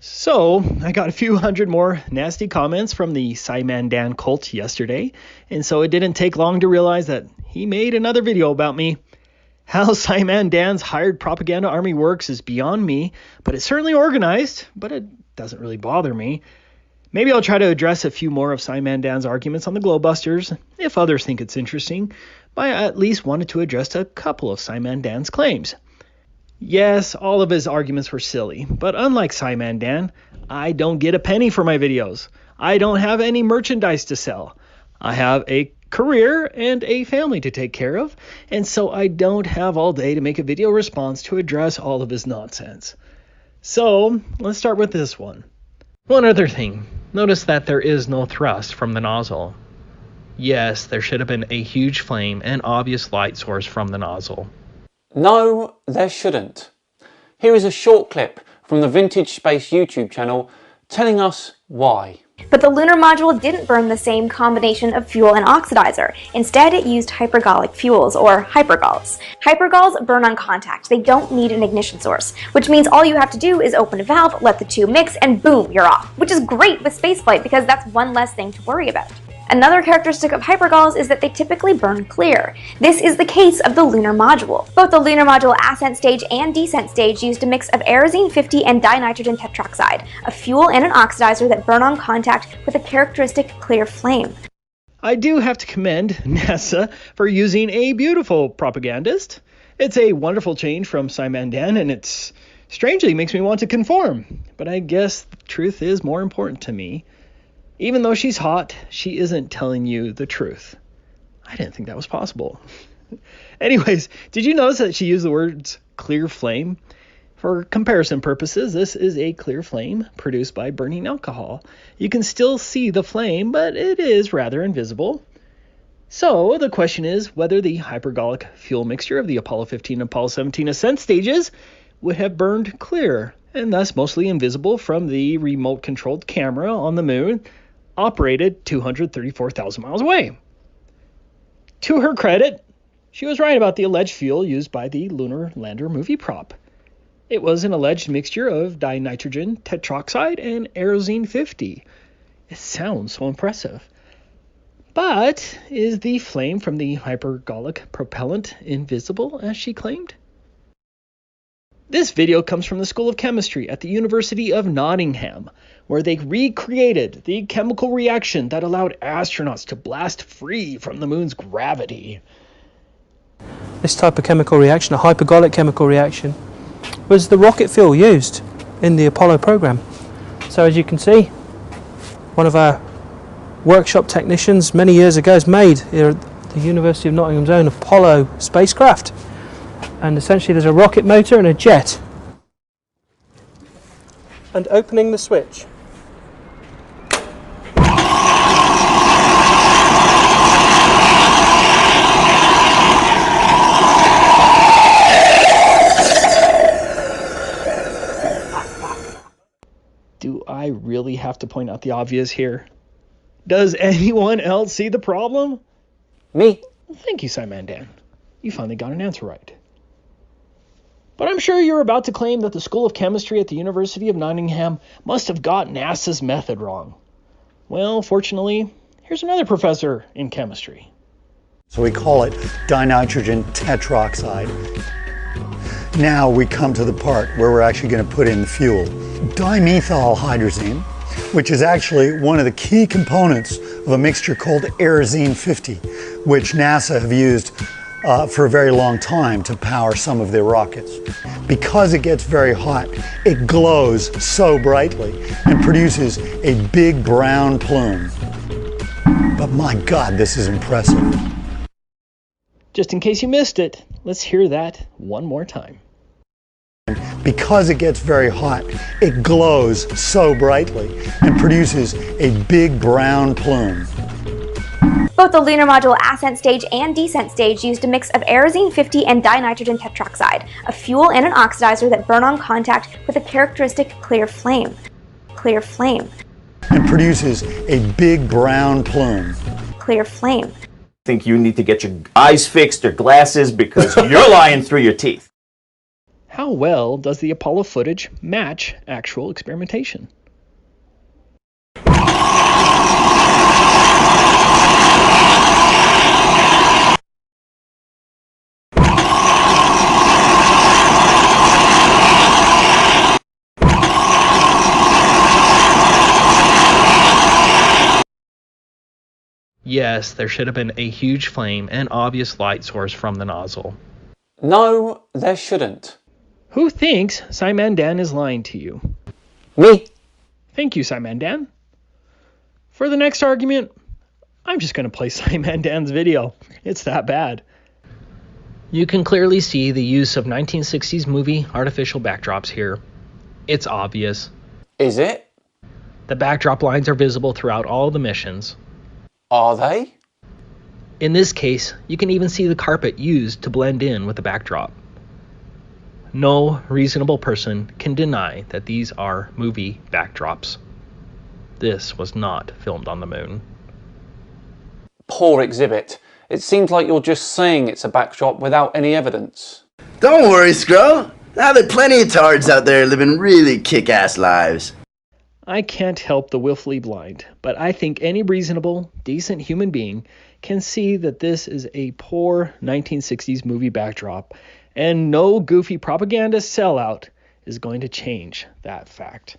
So, I got a few hundred more nasty comments from the Symandan cult yesterday, and so it didn't take long to realize that he made another video about me. How Symandan's hired propaganda army works is beyond me, but it's certainly organized, but it doesn't really bother me. Maybe I'll try to address a few more of Symandan's arguments on the Globebusters, if others think it's interesting, but I at least wanted to address a couple of Symandan's claims. Yes, all of his arguments were silly, but unlike Symandan, I don't get a penny for my videos. I don't have any merchandise to sell. I have a career and a family to take care of, and so I don't have all day to make a video response to address all of his nonsense. So, let's start with this one. One other thing, notice that there is no thrust from the nozzle. Yes, there should have been a huge flame and obvious light source from the nozzle. No, there shouldn't. Here is a short clip from the Vintage Space YouTube channel telling us why. But the lunar module didn't burn the same combination of fuel and oxidizer. Instead, it used hypergolic fuels, or hypergols. Hypergols burn on contact. They don't need an ignition source, which means all you have to do is open a valve, let the two mix, and boom, you're off. Which is great with spaceflight because that's one less thing to worry about. Another characteristic of hypergols is that they typically burn clear. This is the case of the lunar module. Both the lunar module ascent stage and descent stage used a mix of Aerozine 50 and dinitrogen tetroxide, a fuel and an oxidizer that burn on contact with a characteristic clear flame. I do have to commend NASA for using a beautiful propagandist. It's a wonderful change from Symandan, and it strangely makes me want to conform. But I guess the truth is more important to me. Even though she's hot, she isn't telling you the truth. I didn't think that was possible. Anyways, did you notice that she used the words clear flame? For comparison purposes, this is a clear flame produced by burning alcohol. You can still see the flame, but it is rather invisible. So the question is whether the hypergolic fuel mixture of the Apollo 15 and Apollo 17 ascent stages would have burned clear, and thus mostly invisible from the remote-controlled camera on the moon, operated 234,000 miles away. To her credit, she was right about the alleged fuel used by the lunar lander movie prop. It was an alleged mixture of dinitrogen tetroxide and Aerozine 50. It sounds so impressive. But is the flame from the hypergolic propellant invisible, as she claimed? This video comes from the School of Chemistry at the University of Nottingham, where they recreated the chemical reaction that allowed astronauts to blast free from the moon's gravity. This type of chemical reaction, a hypergolic chemical reaction, was the rocket fuel used in the Apollo program. So as you can see, one of our workshop technicians many years ago has made here at the University of Nottingham's own Apollo spacecraft. And essentially there's a rocket motor and a jet. And opening the switch. Do I really have to point out the obvious here? Does anyone else see the problem? Me? Thank you, Symandan. You finally got an answer right. But I'm sure you're about to claim that the School of Chemistry at the University of Nottingham must have got NASA's method wrong. Well, fortunately, here's another professor in chemistry. So we call it dinitrogen tetroxide. Now we come to the part where we're actually going to put in the fuel. Dimethylhydrazine, which is actually one of the key components of a mixture called Aerozine 50, which NASA have used for a very long time to power some of their rockets. Because it gets very hot, it glows so brightly and produces a big brown plume. But my God, this is impressive. Just in case you missed it, let's hear that one more time. Because it gets very hot, it glows so brightly and produces a big brown plume. Both the lunar module ascent stage and descent stage used a mix of Aerozine 50 and dinitrogen tetroxide, a fuel and an oxidizer that burn on contact with a characteristic clear flame. Clear flame. And produces a big brown plume. Clear flame. I think you need to get your eyes fixed or glasses because you're lying through your teeth. How well does the Apollo footage match actual experimentation? Yes, there should have been a huge flame and obvious light source from the nozzle. No, there shouldn't. Who thinks Symandan is lying to you? Me. Thank you, Symandan. For the next argument, I'm just going to play Symandan's video. It's that bad. You can clearly see the use of 1960s movie artificial backdrops here. It's obvious. Is it? The backdrop lines are visible throughout all the missions. Are they? In this case, you can even see the carpet used to blend in with the backdrop. No reasonable person can deny that these are movie backdrops. This was not filmed on the moon. Poor exhibit. It seems like you're just saying it's a backdrop without any evidence. Don't worry, Skrull. Now there are plenty of tards out there living really kick-ass lives. I can't help the willfully blind, but I think any reasonable, decent human being can see that this is a poor 1960s movie backdrop, and no goofy propaganda sellout is going to change that fact.